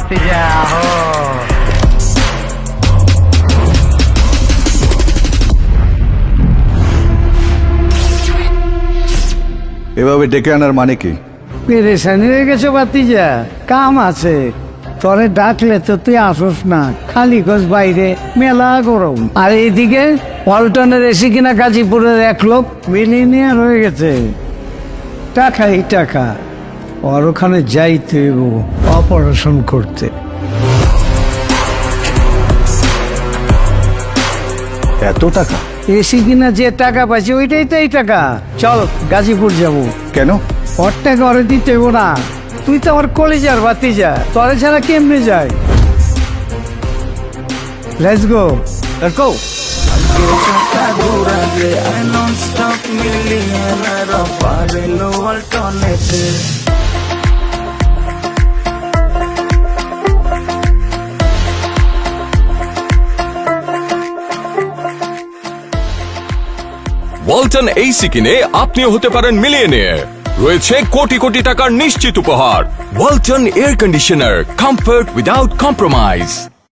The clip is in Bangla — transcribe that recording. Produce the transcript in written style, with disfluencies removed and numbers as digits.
ভাতিজা হো। এভাবে ডেকে আনার মানে কি? পেরেশানি হয়ে গেছে ভাতিজা, কাম আছে। তরে ডাকলে তো তুই আসস না, খালি খোঁজ বাইরে মেলা গরম। আর এইদিকে পল্টনের এসি কিনা গাজীপুরের এক লোক মিলিনিয়ার হয়ে গেছে, টাকাই টাকা। আর ওখানে যাইতে হইব অপারেশন করতে। এত টাকা? এসি কিনা যে টাকা পাইছে ওইটাই তো এই টাকা। চল গাজীপুর যাবো। কেন? ওর টাকা ওরে দিতে হইব না, তুই তো আমার কলেজার ভাতিজা, তরে ছাড়া কেমনে যায়। Let's go, let's go. Walton AC কিনে আপনিও হতে পারেন মিলিয়নিয়ার। রয়েছে কোটি কোটি টাকার নিশ্চিত উপহার। Walton air conditioner, comfort without compromise.